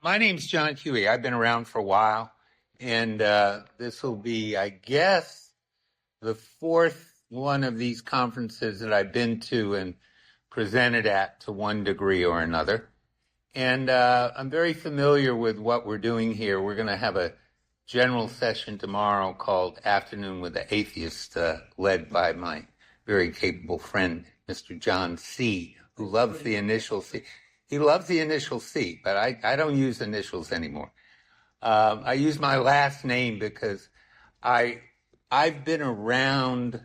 My name's John Huey. I've been around for a while, and this will be, I guess, the fourth one of these conferences that I've been to and presented at to one degree or another. And I'm very familiar with what we're doing here. We're going to have a general session tomorrow called Afternoon with the Atheist, led by my very capable friend, Mr. John C., who loves the initial C. He loves the initial C, but I don't use initials anymore. I use my last name because I've been around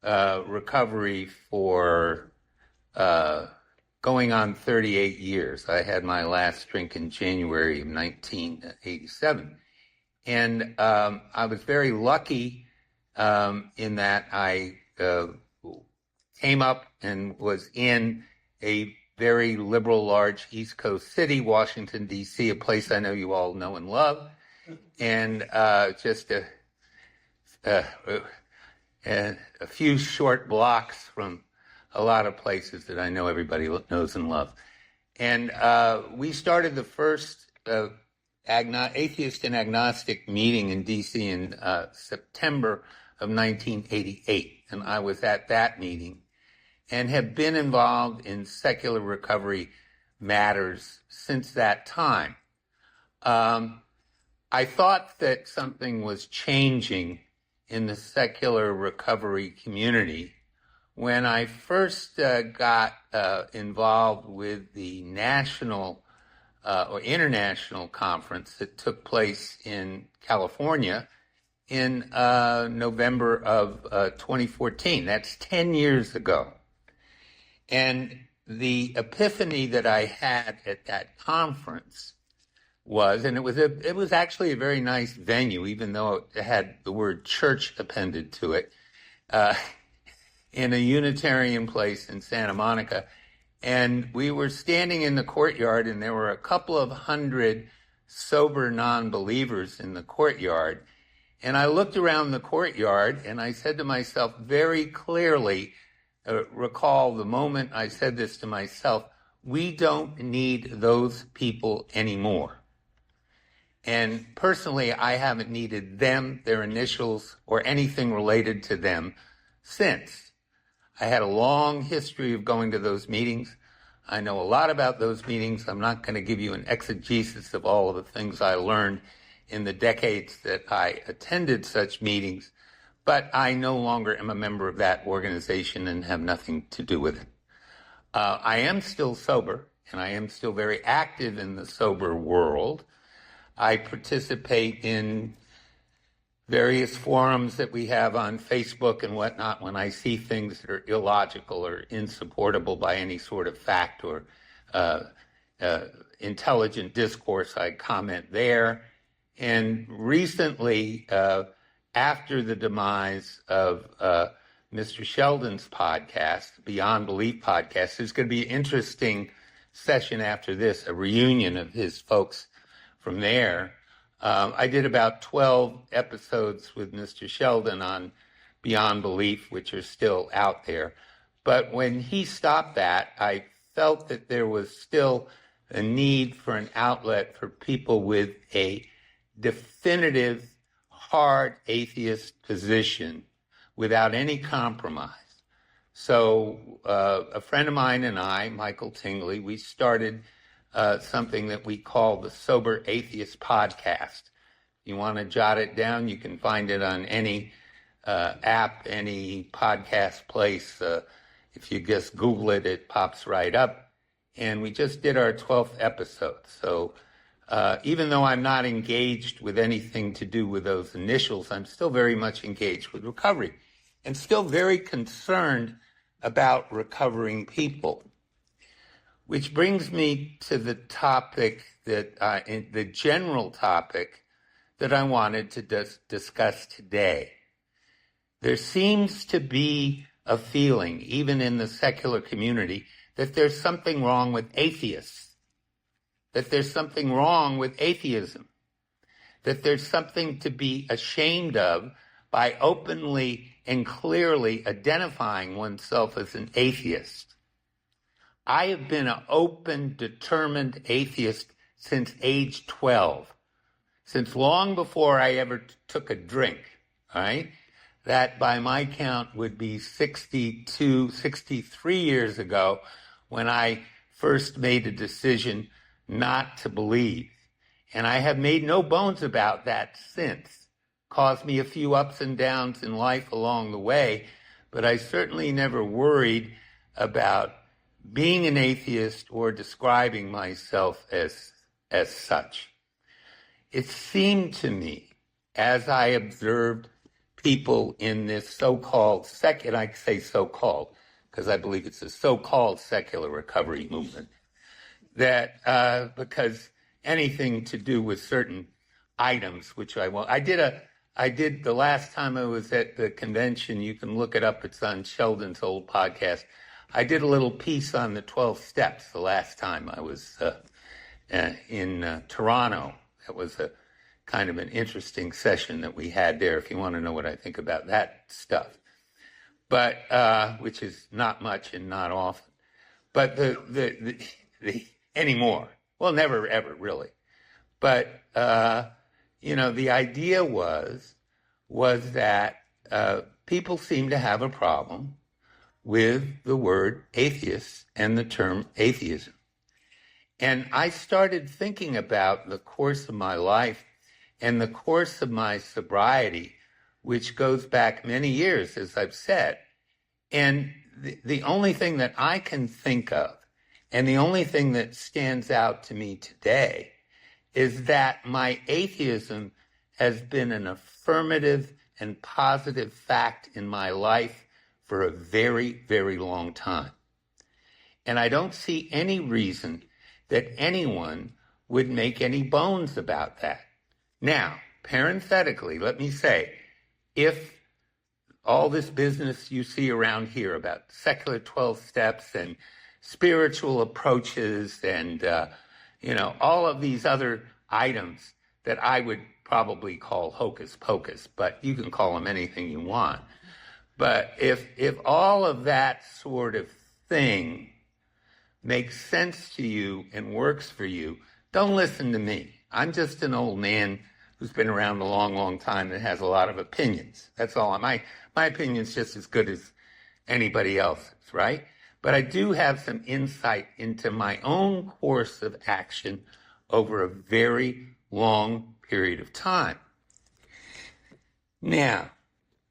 recovery for going on 38 years. I had my last drink in January of 1987. And I was very lucky in that I came up and was in a very liberal, large East Coast city, Washington, D.C., a place I know you all know and love, and just a few short blocks from a lot of places that I know everybody knows and loves. And we started the first atheist and agnostic meeting in D.C. in September of 1988, and I was at that meeting and have been involved in secular recovery matters since that time. I thought that something was changing in the secular recovery community when I first got involved with the national or international conference that took place in California in November of 2014. That's 10 years ago. And the epiphany that I had at that conference was, and it was actually a very nice venue, even though it had the word church appended to it, in a Unitarian place in Santa Monica. And we were standing in the courtyard, and there were a couple of hundred sober non-believers in the courtyard. And I looked around the courtyard, and I said to myself very clearly, recall the moment I said this to myself, we don't need those people anymore. And personally, I haven't needed them, their initials, or anything related to them since. I had a long history of going to those meetings. I know a lot about those meetings. I'm not going to give you an exegesis of all of the things I learned in the decades that I attended such meetings, but I no longer am a member of that organization and have nothing to do with it. I am still sober, and I am still very active in the sober world. I participate in various forums that we have on Facebook and whatnot when I see things that are illogical or insupportable by any sort of fact or intelligent discourse. I comment there. And recently, after the demise of Mr. Sheldon's podcast, Beyond Belief podcast, there's going to be an interesting session after this, a reunion of his folks from there. I did about 12 episodes with Mr. Sheldon on Beyond Belief, which are still out there. But when he stopped that, I felt that there was still a need for an outlet for people with a definitive, hard atheist position without any compromise. So a friend of mine and I, Michael Tingley, we started something that we call the Sober Atheist Podcast. If you want to jot it down, you can find it on any app, any podcast place. If you just Google it, it pops right up. And we just did our 12th episode. So even though I'm not engaged with anything to do with those initials, I'm still very much engaged with recovery and still very concerned about recovering people. Which brings me to the topic that, the general topic that I wanted to discuss today. There seems to be a feeling, even in the secular community, that there's something wrong with atheists, that there's something wrong with atheism, that there's something to be ashamed of by openly and clearly identifying oneself as an atheist. I have been an open, determined atheist since age 12, since long before I ever took a drink, all right? That by my count would be 62, 63 years ago when I first made a decision not to believe. And I have made no bones about that since. Caused me a few ups and downs in life along the way, but I certainly never worried about being an atheist or describing myself as such. It seemed to me, as I observed people in this so-called secular, I say so-called, because I believe it's a so-called secular recovery movement, that because anything to do with certain items, which I did the last time I was at the convention, you can look it up, it's on Sheldon's old podcast. I did a little piece on the 12 steps the last time I was in Toronto. It was a kind of an interesting session that we had there, if you want to know what I think about that stuff. But, which is not much and not often. But the anymore. Well, never, ever, really. But, the idea was that people seem to have a problem with the word atheist and the term atheism. And I started thinking about the course of my life and the course of my sobriety, which goes back many years, as I've said. And the only thing that I can think of, and the only thing that stands out to me today, is that my atheism has been an affirmative and positive fact in my life for a very, very long time. And I don't see any reason that anyone would make any bones about that. Now, parenthetically, let me say, if all this business you see around here about secular 12 steps and spiritual approaches and, all of these other items that I would probably call hocus pocus, but you can call them anything you want. But if all of that sort of thing makes sense to you and works for you, don't listen to me. I'm just an old man who's been around a long, long time and has a lot of opinions. That's all. My opinion's just as good as anybody else's, right? But I do have some insight into my own course of action over a very long period of time. Now,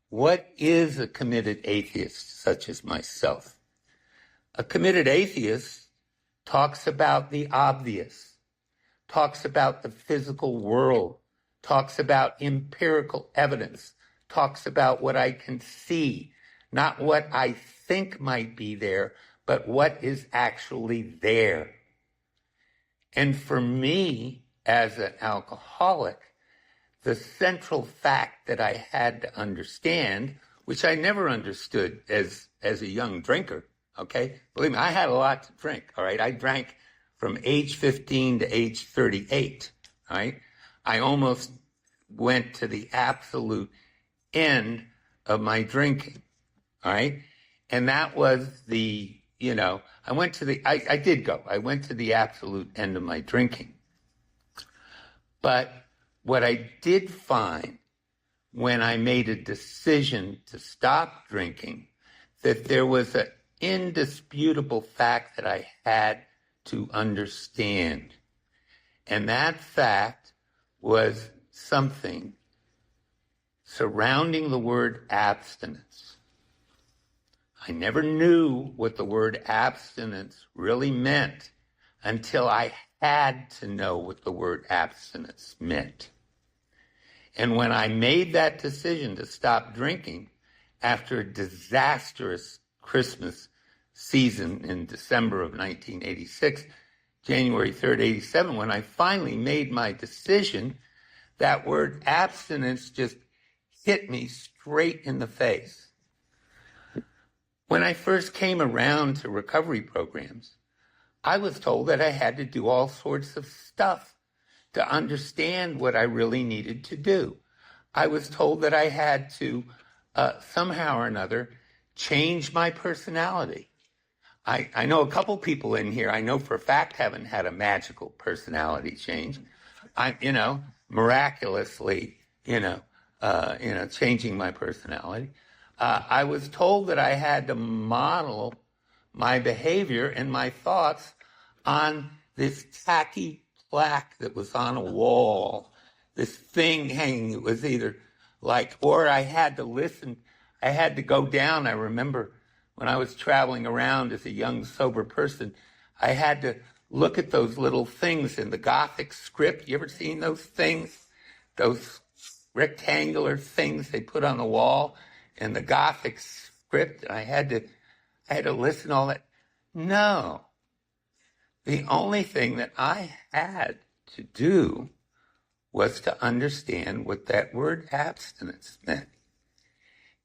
what is a committed atheist such as myself? A committed atheist talks about the obvious, talks about the physical world, talks about empirical evidence, talks about what I can see, not what I think might be there, but what is actually there. And for me, as an alcoholic, the central fact that I had to understand, which I never understood as a young drinker, okay? Believe me, I had a lot to drink, all right? I drank from age 15 to age 38, all right? I almost went to the absolute end of my drinking, all right? And that was I went to the absolute end of my drinking. But what I did find when I made a decision to stop drinking, that there was an indisputable fact that I had to understand. And that fact was something surrounding the word abstinence. I never knew what the word abstinence really meant until I had to know what the word abstinence meant. And when I made that decision to stop drinking after a disastrous Christmas season in December of 1986, January 3rd, 87, when I finally made my decision, that word abstinence just hit me straight in the face. When I first came around to recovery programs, I was told that I had to do all sorts of stuff to understand what I really needed to do. I was told that I had to somehow or another change my personality. I know a couple people in here, I know for a fact, haven't had a magical personality change. Miraculously, changing my personality. I was told that I had to model my behavior and my thoughts on this tacky plaque that was on a wall, this thing hanging. It was either or I had to listen. I had to go down. I remember when I was traveling around as a young, sober person, I had to look at those little things in the Gothic script. You ever seen those things? Those rectangular things they put on the wall in the Gothic script. And I had to listen to all that. No. The only thing that I had to do was to understand what that word abstinence meant.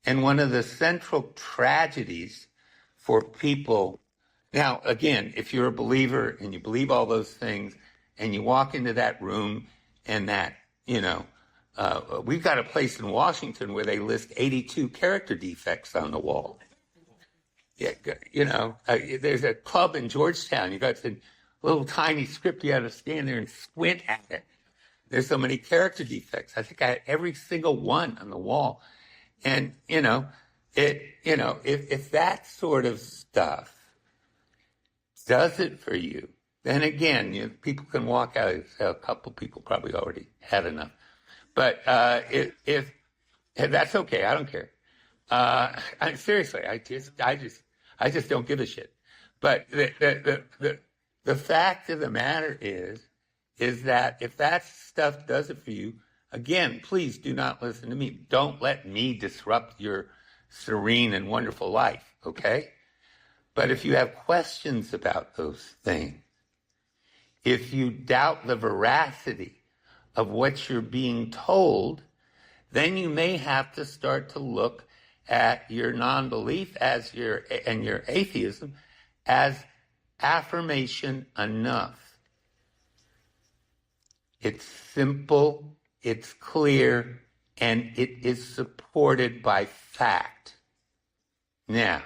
And one of the central tragedies for people, now, again, if you're a believer and you believe all those things and you walk into that room and that, we've got a place in Washington where they list 82 character defects on the wall. Yeah, there's a club in Georgetown. You got a little tiny script. You had to stand there and squint at it. There's so many character defects. I think I had every single one on the wall. And, if that sort of stuff does it for you, then again, people can walk out and say, a couple people probably already had enough. But if that's okay, I don't care. Seriously, I just don't give a shit. But the fact of the matter is that if that stuff does it for you, again, please do not listen to me. Don't let me disrupt your serene and wonderful life, okay? But if you have questions about those things, if you doubt the veracity of what you're being told, then you may have to start to look at your non-belief and your atheism as affirmation enough. It's simple, it's clear, and it is supported by fact. Now,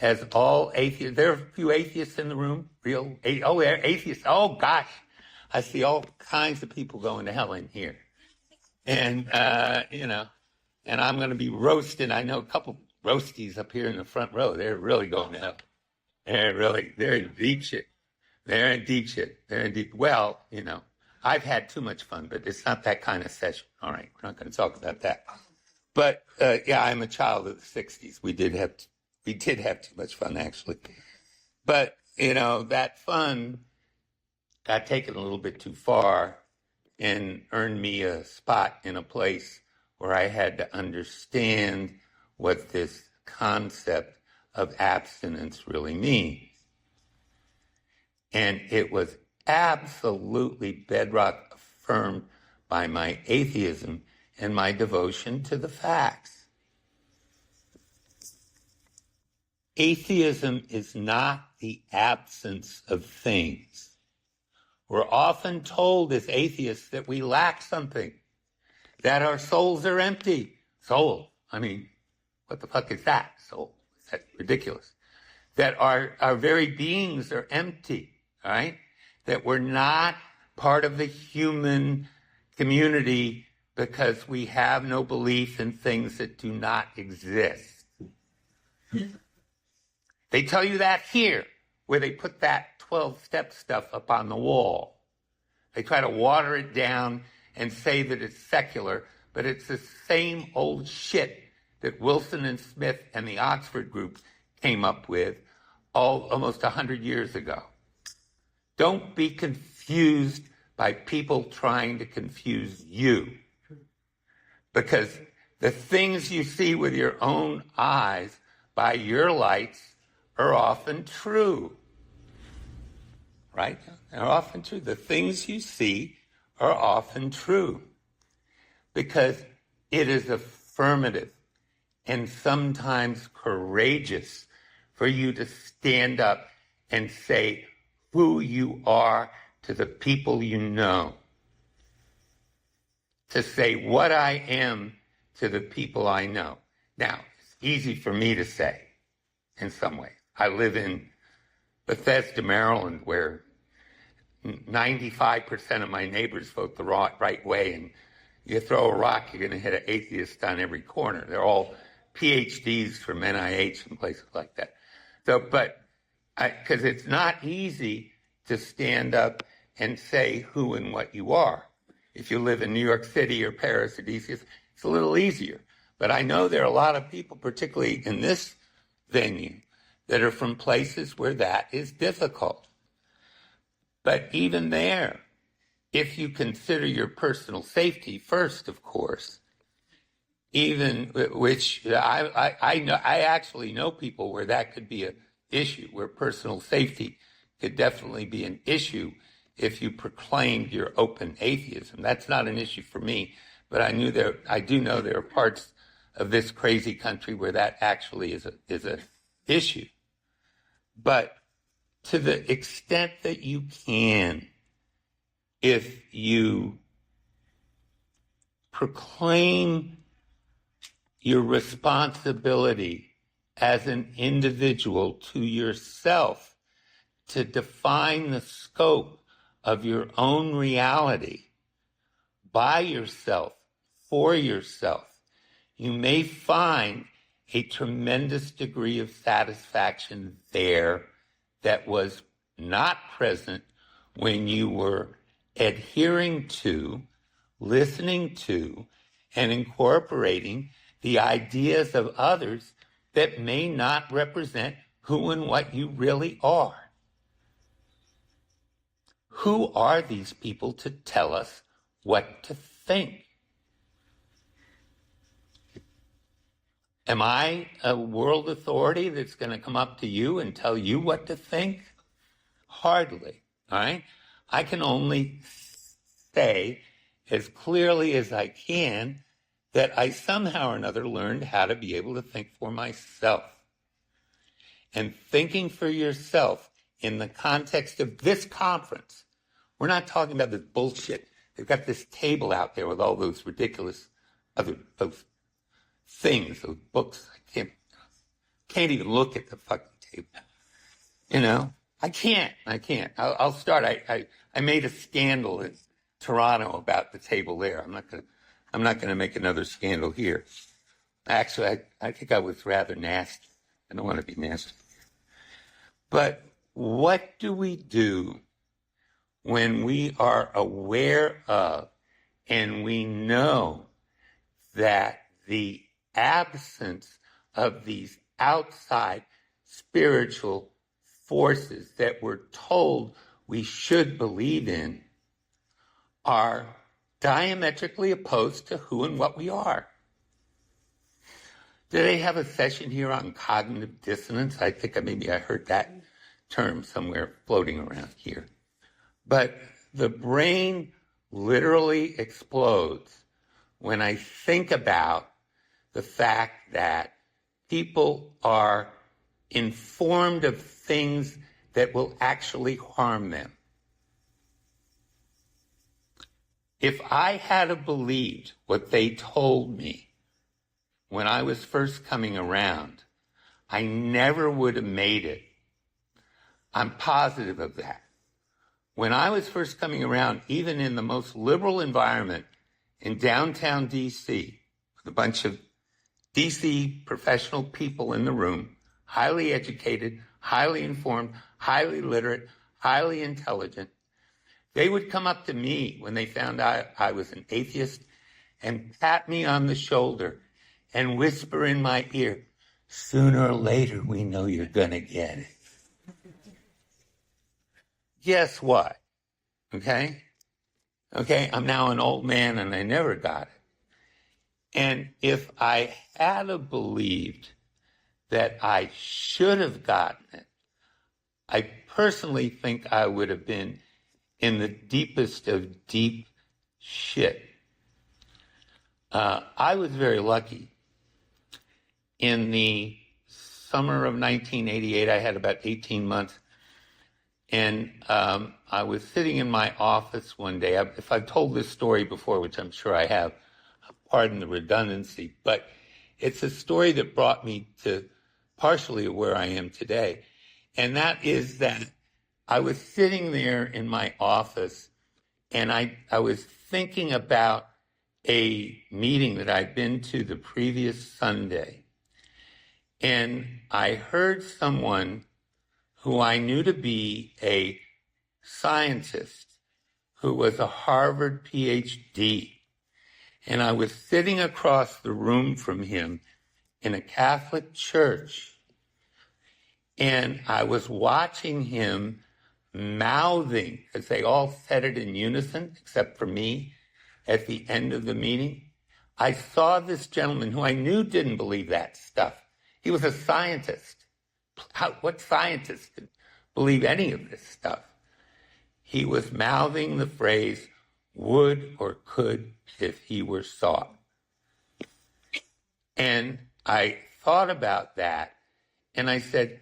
as all atheists, there are a few atheists in the room, they're atheists. Oh gosh, I see all kinds of people going to hell in here. And, and I'm going to be roasted. I know a couple roasties up here in the front row. They're really going to hell. They're in deep shit. They're in deep. Well, I've had too much fun, but it's not that kind of session. All right, we're not going to talk about that. But I'm a child of the '60s. We did have too much fun, actually. But that fun got taken a little bit too far and earned me a spot in a place where I had to understand what this concept of abstinence really means. And it was absolutely bedrock affirmed by my atheism and my devotion to the facts. Atheism is not the absence of things. We're often told as atheists that we lack something, that our souls are empty. Soul, what the fuck is that? Soul, that's ridiculous. That our very beings are empty, all right? That we're not part of the human community because we have no belief in things that do not exist. They tell you that here, where they put that 12-step stuff up on the wall. They try to water it down and say that it's secular, but it's the same old shit that Wilson and Smith and the Oxford group came up with almost 100 years ago. Don't be confused by people trying to confuse you. Because the things you see with your own eyes by your lights are often true. Right? They're often true. The things you see are often true. Because it is affirmative and sometimes courageous for you to stand up and say who you are to the people you know. To say what I am to the people I know. Now, it's easy for me to say in some way. I live in Bethesda, Maryland, where 95% of my neighbors vote the right way, and you throw a rock, you're going to hit an atheist on every corner. They're all PhDs from NIH and places like that. So, but because it's not easy to stand up and say who and what you are. If you live in New York City or Paris or DC, it's a little easier. But I know there are a lot of people, particularly in this venue, that are from places where that is difficult. But even there, if you consider your personal safety first, of course, even which I know, I actually know people where that could be an issue, where personal safety could definitely be an issue if you proclaimed your open atheism. That's not an issue for me, but I do know there are parts of this crazy country where that actually is a issue. But to the extent that you can, if you proclaim your responsibility as an individual to yourself to define the scope of your own reality by yourself, for yourself, you may find a tremendous degree of satisfaction there that was not present when you were adhering to, listening to, and incorporating the ideas of others that may not represent who and what you really are. Who are these people to tell us what to think? Am I a world authority that's going to come up to you and tell you what to think? Hardly, all right? I can only say as clearly as I can that I somehow or another learned how to be able to think for myself. And thinking for yourself in the context of this conference, we're not talking about this bullshit. They've got this table out there with all those ridiculous those things, those books. I can't even look at the fucking table. You know, I can't. I'll start. I made a scandal in Toronto about the table there. I'm not gonna make another scandal here. Actually, I think I was rather nasty. I don't want to be nasty. But what do we do when we are aware of and we know that the absence of these outside spiritual forces that we're told we should believe in are diametrically opposed to who and what we are? Did they have a session here on cognitive dissonance? I think maybe I heard that term somewhere floating around here. But the brain literally explodes when I think about the fact that people are informed of things that will actually harm them. If I had believed what they told me when I was first coming around, I never would have made it. I'm positive of that. When I was first coming around, even in the most liberal environment in downtown D.C., with a bunch of D.C. professional people in the room, highly educated, highly informed, highly literate, highly intelligent, they would come up to me when they found out I was an atheist and pat me on the shoulder and whisper in my ear, "Sooner or later, we know you're going to get it." Guess what? Okay, I'm now an old man and I never got it. And if I had believed that I should have gotten it, I personally think I would have been in the deepest of deep shit. I was very lucky. In the summer of 1988, I had about 18 months. And I was sitting in my office one day. If I've told this story before, which I'm sure I have, pardon the redundancy, but it's a story that brought me to partially where I am today. And that is that I was sitting there in my office, and I was thinking about a meeting that I'd been to the previous Sunday. And I heard someone who I knew to be a scientist who was a Harvard PhD. And I was sitting across the room from him in a Catholic church. And I was watching him mouthing, because they all said it in unison, except for me, at the end of the meeting. I saw this gentleman who I knew didn't believe that stuff. He was a scientist. What scientist could believe any of this stuff? He was mouthing the phrase, would or could if he were sought. And I thought about that, and I said,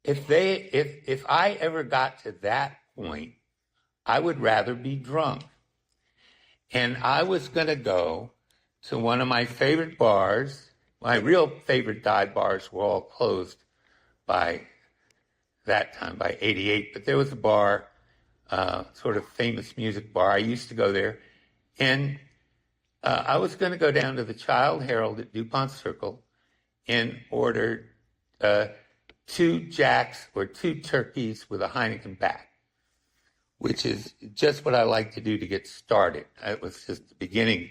if I ever got to that point, I would rather be drunk. And I was going to go to one of my favorite bars. My real favorite dive bars were all closed by that time, by 88. But there was a bar, sort of famous music bar. I used to go there. And I was going to go down to the Child Herald at DuPont Circle and order 2 Jacks or 2 turkeys with a Heineken back, which is just what I like to do to get started. It was just the beginning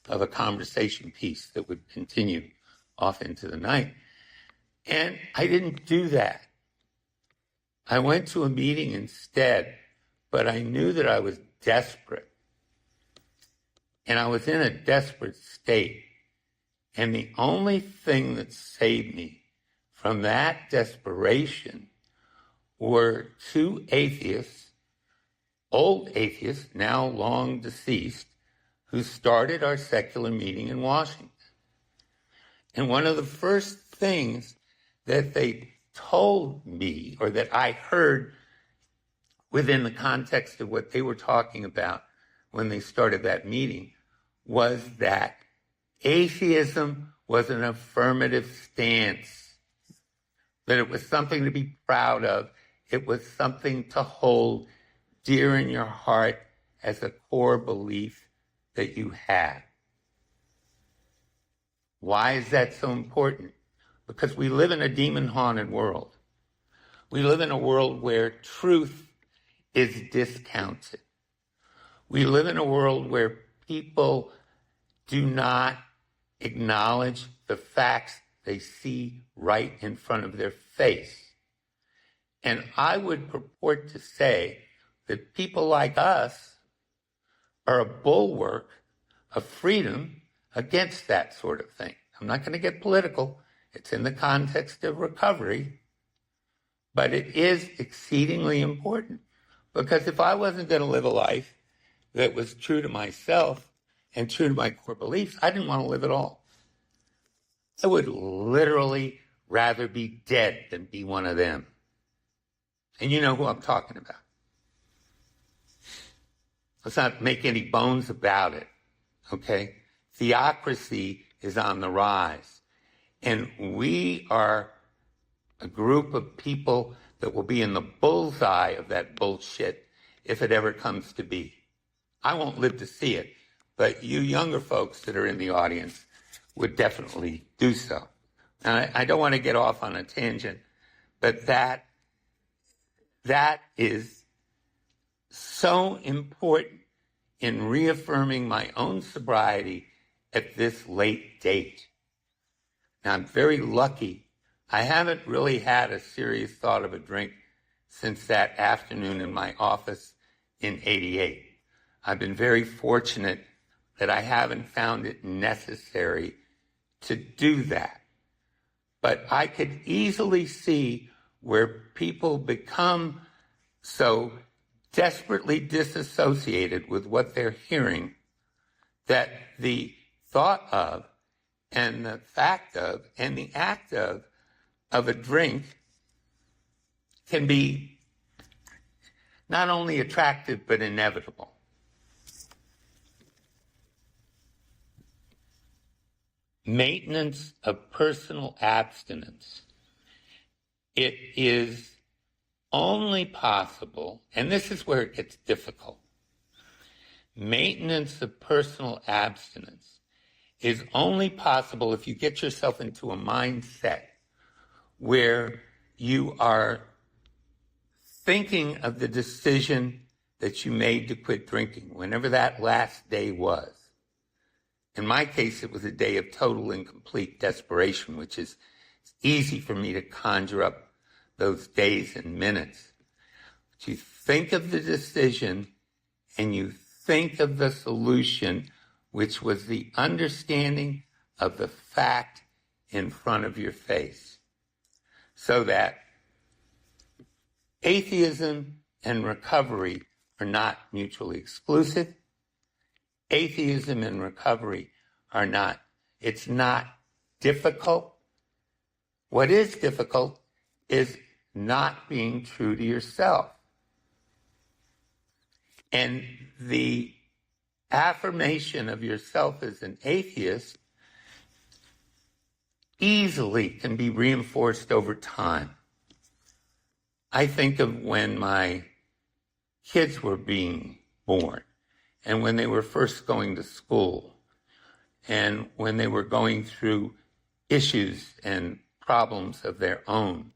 of a conversation piece that would continue off into the night. And I didn't do that. I went to a meeting instead, but I knew that I was desperate. And I was in a desperate state. And the only thing that saved me from that desperation were 2 atheists, old atheists, now long deceased, who started our secular meeting in Washington. And one of the first things that they told me, or that I heard within the context of what they were talking about when they started that meeting, was that atheism was an affirmative stance, that it was something to be proud of. It was something to hold dear in your heart as a core belief that you have. Why is that so important? Because we live in a demon-haunted world. We live in a world where truth is discounted. We live in a world where people do not acknowledge the facts they see right in front of their face. And I would purport to say that people like us are a bulwark of freedom against that sort of thing. I'm not going to get political. It's in the context of recovery. But it is exceedingly important, because if I wasn't going to live a life that was true to myself and true to my core beliefs, I didn't want to live at all. I would literally rather be dead than be one of them. And you know who I'm talking about. Let's not make any bones about it, okay? Theocracy is on the rise. And we are a group of people that will be in the bullseye of that bullshit if it ever comes to be. I won't live to see it, but you younger folks that are in the audience would definitely do so. And I don't want to get off on a tangent, but that is so important in reaffirming my own sobriety at this late date. Now, I'm very lucky. I haven't really had a serious thought of a drink since that afternoon in my office in 88. I've been very fortunate that I haven't found it necessary to do that. But I could easily see where people become so desperately disassociated with what they're hearing that the thought of and the fact of and the act of a drink can be not only attractive but inevitable. Maintenance of personal abstinence. It is only possible, and this is where it gets difficult, maintenance of personal abstinence is only possible if you get yourself into a mindset where you are thinking of the decision that you made to quit drinking, whenever that last day was. In my case, it was a day of total and complete desperation, which is easy for me to conjure up those days and minutes. But you think of the decision and you think of the solution, which was the understanding of the fact in front of your face. So that atheism and recovery are not mutually exclusive. Atheism and recovery are not, it's not difficult. What is difficult is not being true to yourself. And the affirmation of yourself as an atheist easily can be reinforced over time. I think of when my kids were being born and when they were first going to school and when they were going through issues and problems of their own,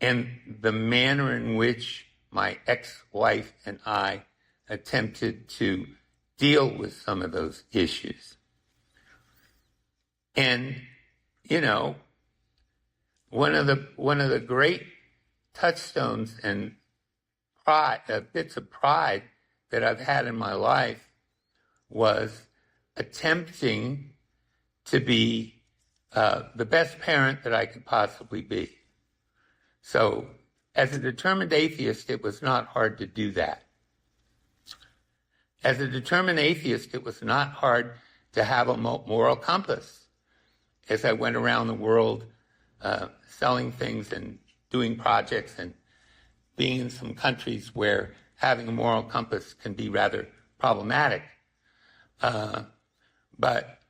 and the manner in which my ex-wife and I attempted to deal with some of those issues. And, you know, one of the great touchstones and bits of pride that I've had in my life was attempting to be the best parent that I could possibly be. So as a determined atheist, it was not hard to do that. As a determined atheist, it was not hard to have a moral compass. As I went around the world selling things and doing projects and being in some countries where having a moral compass can be rather problematic. But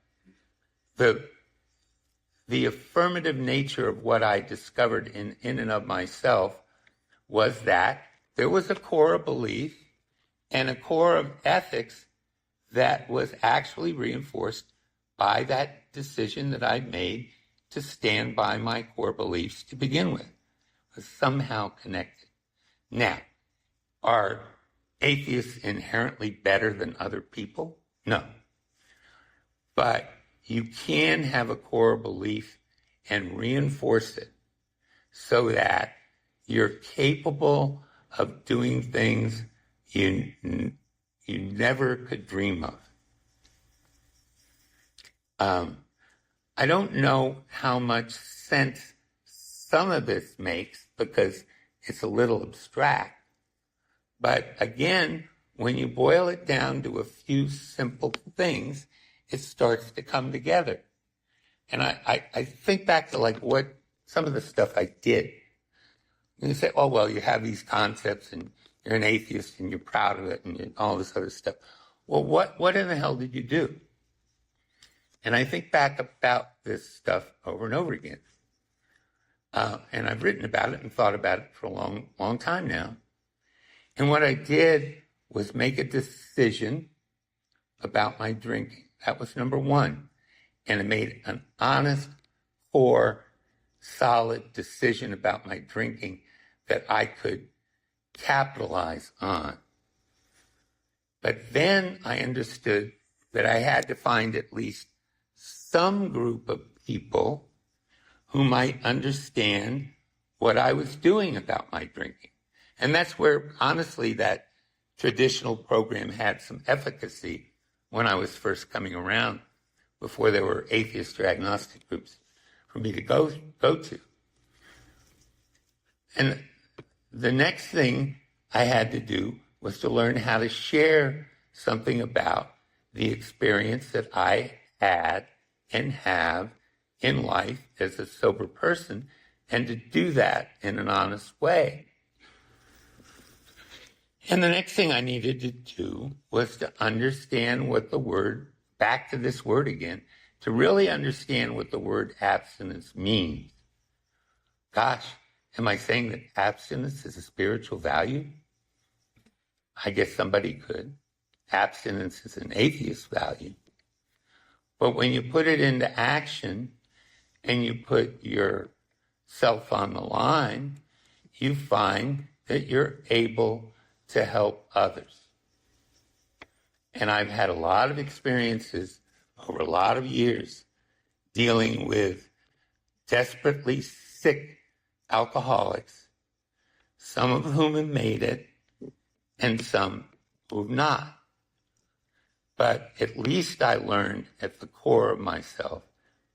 the affirmative nature of what I discovered in and of myself was that there was a core of belief and a core of ethics that was actually reinforced by that decision that I made to stand by my core beliefs to begin with. It was somehow connected. Now, are atheists inherently better than other people? No. But you can have a core belief and reinforce it so that you're capable of doing things you never could dream of. I don't know how much sense some of this makes because it's a little abstract. But again, when you boil it down to a few simple things, it starts to come together. And I think back to like what some of the stuff I did. And you say, oh, well, you have these concepts and you're an atheist and you're proud of it and all this other stuff. Well, what in the hell did you do? And I think back about this stuff over and over again. And I've written about it and thought about it for a long, long time now. And what I did was make a decision about my drinking. That was number one. And I made an honest, core, solid decision about my drinking that I could capitalize on. But then I understood that I had to find at least some group of people who might understand what I was doing about my drinking. And that's where, honestly, that traditional program had some efficacy when I was first coming around, before there were atheist or agnostic groups for me to go to. And the next thing I had to do was to learn how to share something about the experience that I had and have in life as a sober person, and to do that in an honest way. And the next thing I needed to do was to understand what the word, back to this word again, to really understand what the word abstinence means. Gosh, Am I saying that abstinence is a spiritual value? I guess somebody could. Abstinence is an atheist value. But when you put it into action and you put yourself on the line, you find that you're able to help others. And I've had a lot of experiences over a lot of years dealing with desperately sick alcoholics, some of whom have made it and some who have not. But at least I learned at the core of myself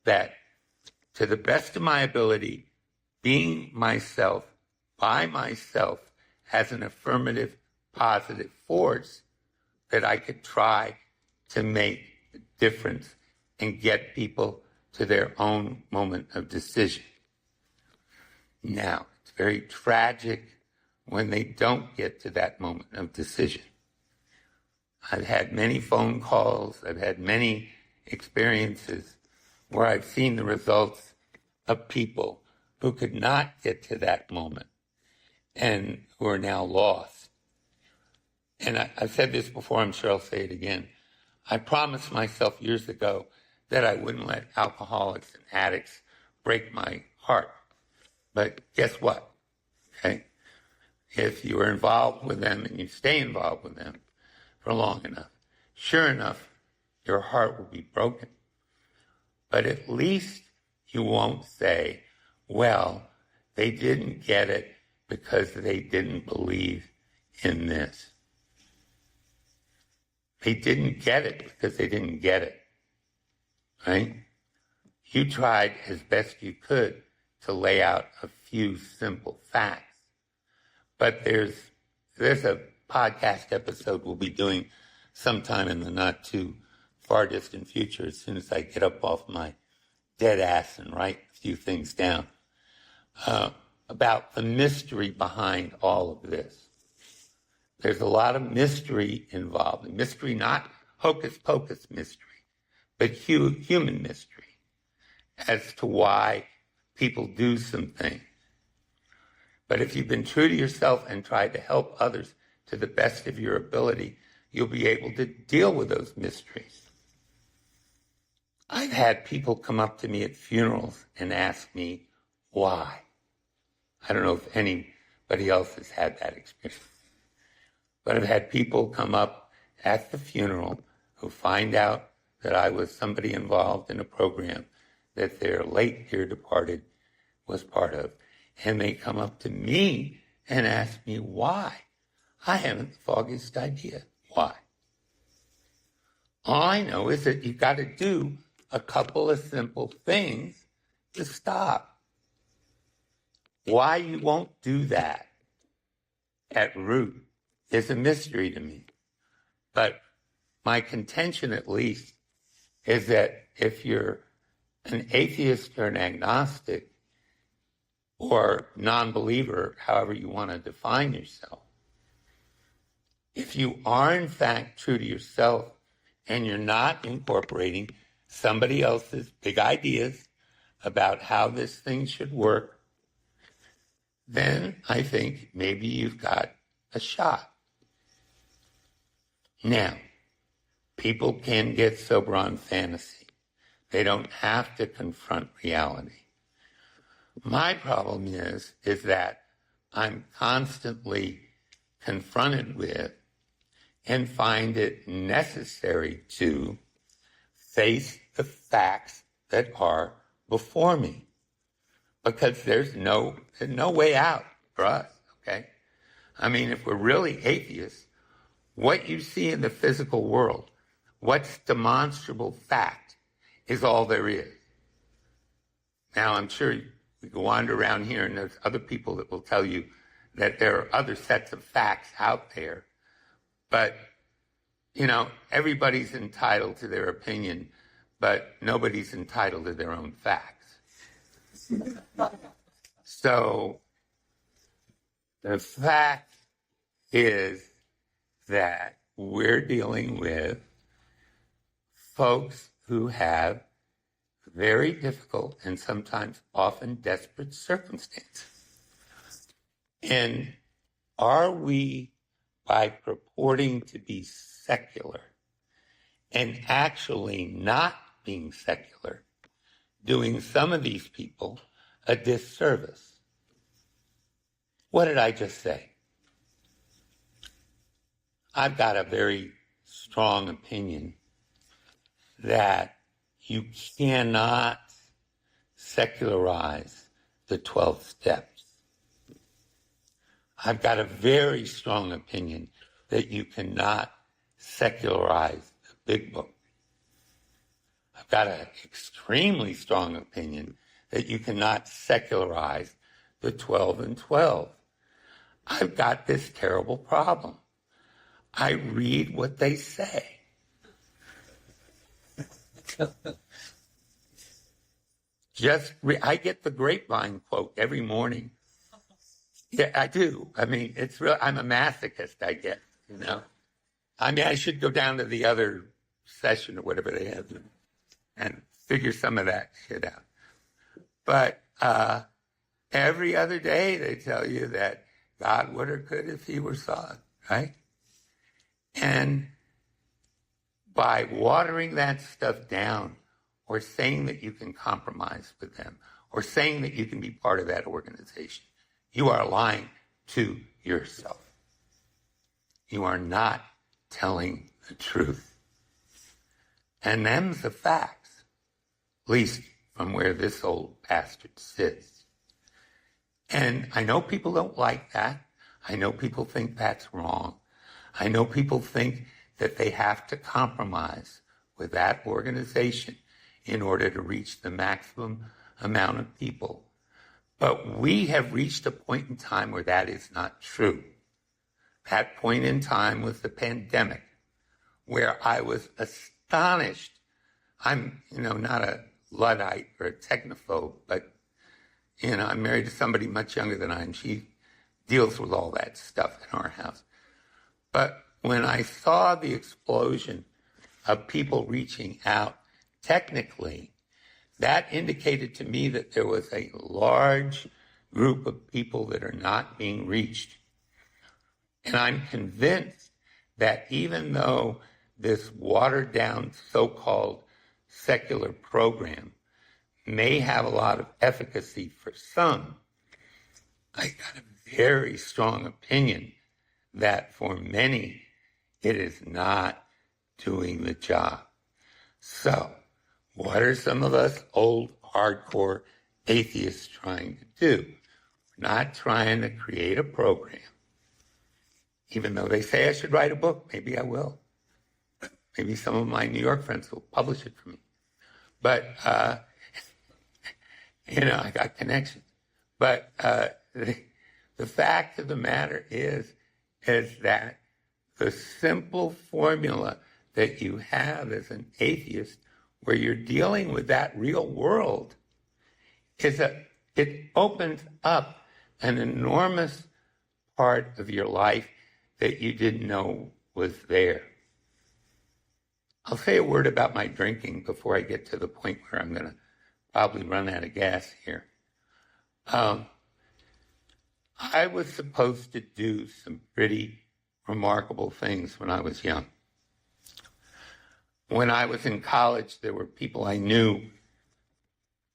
that, to the best of my ability, being myself by myself as an affirmative, positive force, that I could try to make a difference and get people to their own moment of decision. Now, it's very tragic when they don't get to that moment of decision. I've had many phone calls, I've had many experiences where I've seen the results of people who could not get to that moment and who are now lost. And I've said this before, I'm sure I'll say it again. I promised myself years ago that I wouldn't let alcoholics and addicts break my heart. But guess what? Okay? If you are involved with them and you stay involved with them for long enough, sure enough, your heart will be broken. But at least you won't say, well, they didn't get it because they didn't believe in this. They didn't get it because they didn't get it, right? You tried as best you could to lay out a few simple facts. But there's a podcast episode we'll be doing sometime in the not too far distant future, as soon as I get up off my dead ass and write a few things down, about the mystery behind all of this. There's a lot of mystery involved. Mystery, not hocus pocus mystery, but human mystery as to why people do some things. But if you've been true to yourself and tried to help others to the best of your ability, you'll be able to deal with those mysteries. I've had people come up to me at funerals and ask me why. I don't know if anybody else has had that experience. But I've had people come up at the funeral who find out that I was somebody involved in a program that their late dear departed was part of. And they come up to me and ask me why. I haven't the foggiest idea why. All I know is that you've got to do a couple of simple things to stop. Why you won't do that at root is a mystery to me. But my contention, at least, is that if you're an atheist or an agnostic or non-believer, however you want to define yourself, if you are in fact true to yourself and you're not incorporating somebody else's big ideas about how this thing should work, then I think maybe you've got a shot. Now, people can get sober on fantasy. They don't have to confront reality. My problem is that I'm constantly confronted with and find it necessary to face the facts that are before me, because there's no way out for us, okay? I mean, if we're really atheists, what you see in the physical world, what's demonstrable fact, is all there is. Now, I'm sure we can wander around here and there's other people that will tell you that there are other sets of facts out there. But, everybody's entitled to their opinion, but nobody's entitled to their own facts. So the fact is that we're dealing with folks who have very difficult and sometimes often desperate circumstances. And are we, by purporting to be secular and actually not being secular, doing some of these people a disservice? What did I just say? I've got a very strong opinion that you cannot secularize the 12 steps. I've got a very strong opinion that you cannot secularize the Big Book. I've got an extremely strong opinion that you cannot secularize the 12 and 12. I've got this terrible problem. I read what they say. I get the Grapevine quote every morning. Yeah, I do. I mean, it's real. I'm a masochist, I guess, you know. I mean, I should go down to the other session or whatever they have and figure some of that shit out. But every other day they tell you that God would or could if he were saw it, right? And by watering that stuff down or saying that you can compromise with them or saying that you can be part of that organization, you are lying to yourself. You are not telling the truth. And them's the facts, at least from where this old bastard sits. And I know people don't like that. I know people think that's wrong. I know people think that they have to compromise with that organization in order to reach the maximum amount of people. But we have reached a point in time where that is not true. That point in time was the pandemic, where I was astonished. I'm, not a Luddite or a technophobe, but, I'm married to somebody much younger than I am. She deals with all that stuff in our house. But when I saw the explosion of people reaching out, technically, that indicated to me that there was a large group of people that are not being reached. And I'm convinced that even though this watered down so-called secular program may have a lot of efficacy for some, I got a very strong opinion that for many, it is not doing the job. So, what are some of us old, hardcore atheists trying to do? We're not trying to create a program. Even though they say I should write a book, maybe I will. Maybe some of my New York friends will publish it for me. But, I got connections. But the fact of the matter is that the simple formula that you have as an atheist, where you're dealing with that real world, it opens up an enormous part of your life that you didn't know was there. I'll say a word about my drinking before I get to the point where I'm going to probably run out of gas here. I was supposed to do some pretty remarkable things when I was young. When I was in college, there were people I knew,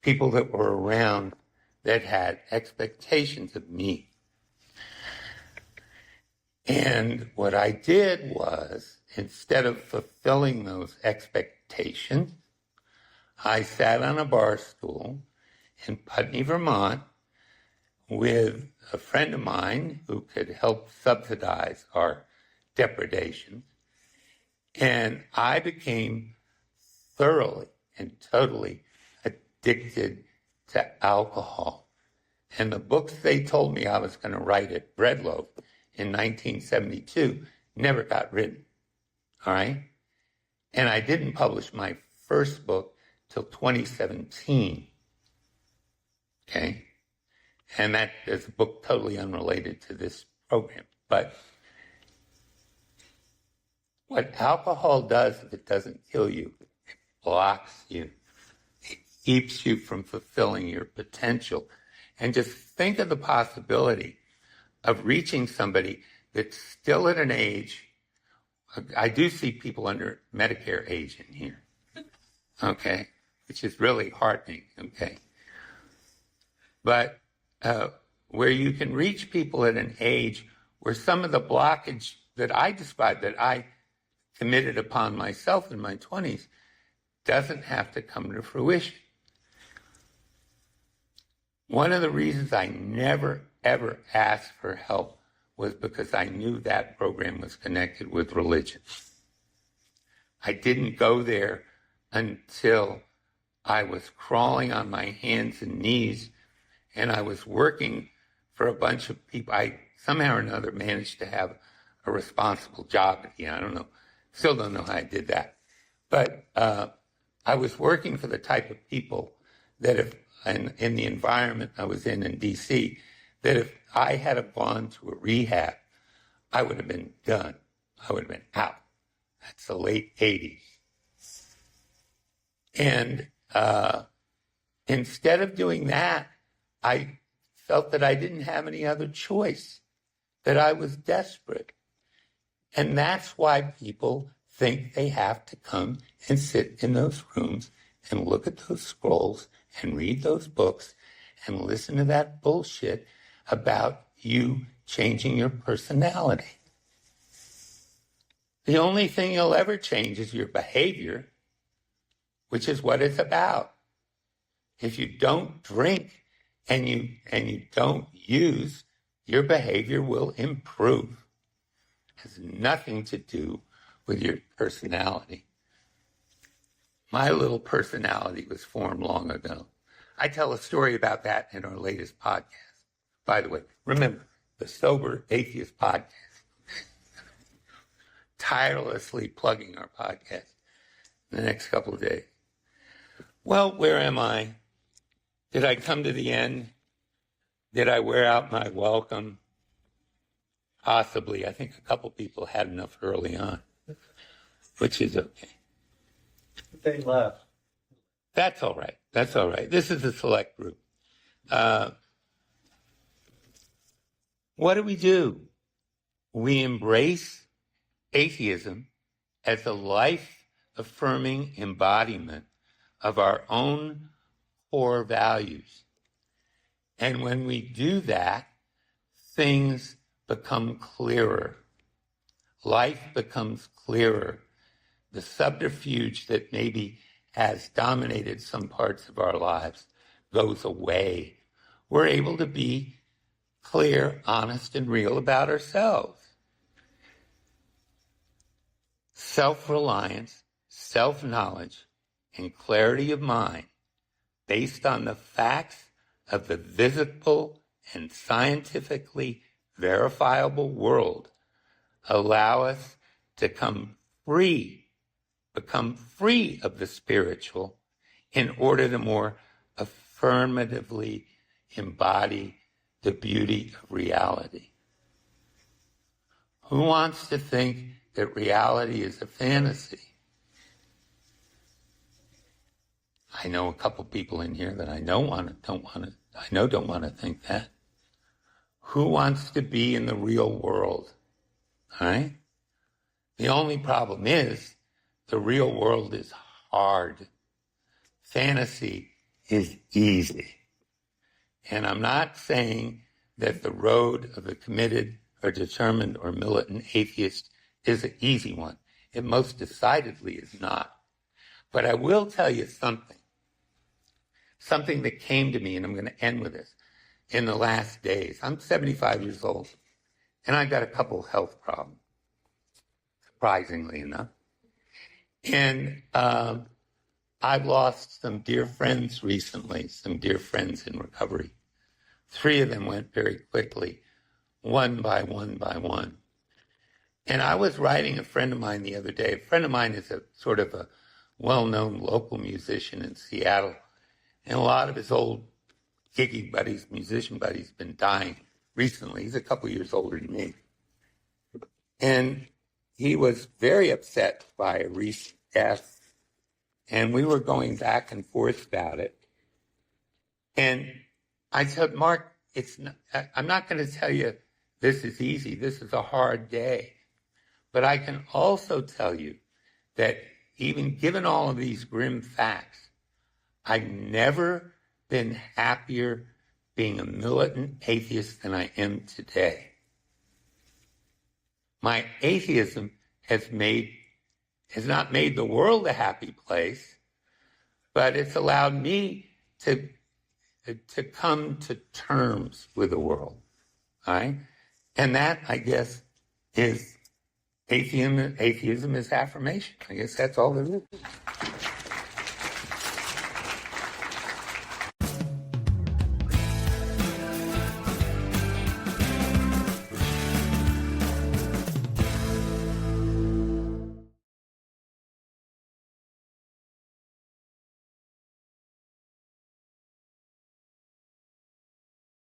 people that were around that had expectations of me. And what I did was, instead of fulfilling those expectations, I sat on a bar stool in Putney, Vermont, with a friend of mine who could help subsidize our depredations. And I became thoroughly and totally addicted to alcohol. And the books they told me I was going to write at Breadloaf in 1972 never got written, all right? And I didn't publish my first book till 2017, okay? And that is a book totally unrelated to this program. But what alcohol does, if it doesn't kill you, it blocks you. It keeps you from fulfilling your potential. And just think of the possibility of reaching somebody that's still at an age. I do see people under Medicare age in here, okay, which is really heartening, okay. But where you can reach people at an age where some of the blockage that I described, that I committed upon myself in my 20s, doesn't have to come to fruition. One of the reasons I never, ever asked for help was because I knew that program was connected with religion. I didn't go there until I was crawling on my hands and knees, and I was working for a bunch of people. I somehow or another managed to have a responsible job. I don't know. Still don't know how I did that. But I was working for the type of people that if, in the environment I was in D.C., that if I had gone to a rehab, I would have been done. I would have been out. That's the late 80s. And instead of doing that, I felt that I didn't have any other choice, that I was desperate. And that's why people think they have to come and sit in those rooms and look at those scrolls and read those books and listen to that bullshit about you changing your personality. The only thing you'll ever change is your behavior, which is what it's about. If you don't drink and you don't use, your behavior will improve. It has nothing to do with your personality. My little personality was formed long ago. I tell a story about that in our latest podcast. By the way, remember, the Sober Atheist Podcast. Tirelessly plugging our podcast in the next couple of days. Well, where am I? Did I come to the end? Did I wear out my welcome? Possibly. I think a couple people had enough early on, which is okay. They left. That's all right. That's all right. This is a select group. What do? We embrace atheism as a life-affirming embodiment of our own core values. And when we do that, things become clearer. Life becomes clearer. The subterfuge that maybe has dominated some parts of our lives goes away. We're able to be clear, honest, and real about ourselves. Self-reliance, self-knowledge, and clarity of mind based on the facts of the visible and scientifically verifiable world allow us to become free of the spiritual in order to more affirmatively embody the beauty of reality. Who wants to think that reality is a fantasy? I know a couple people in here that I don't want to think that. Who wants to be in the real world? All right? The only problem is the real world is hard. Fantasy is easy. And I'm not saying that the road of a committed or determined or militant atheist is an easy one. It most decidedly is not. But I will tell you something that came to me, and I'm going to end with this, in the last days. I'm 75 years old, and I've got a couple of health problems, surprisingly enough. And I've lost some dear friends recently, some dear friends in recovery. 3 of them went very quickly, one by one. And I was writing a friend of mine the other day. A friend of mine is a sort of a well-known local musician in Seattle. And a lot of his old giggy buddies, musician buddies, been dying recently. He's a couple years older than me. And he was very upset by a recent death. And we were going back and forth about it. And I said, Mark, I'm not going to tell you this is easy, this is a hard day. But I can also tell you that even given all of these grim facts, I've never been happier being a militant atheist than I am today. My atheism has not made the world a happy place, but it's allowed me to come to terms with the world, right? And that, I guess, is atheism is affirmation. I guess that's all there is.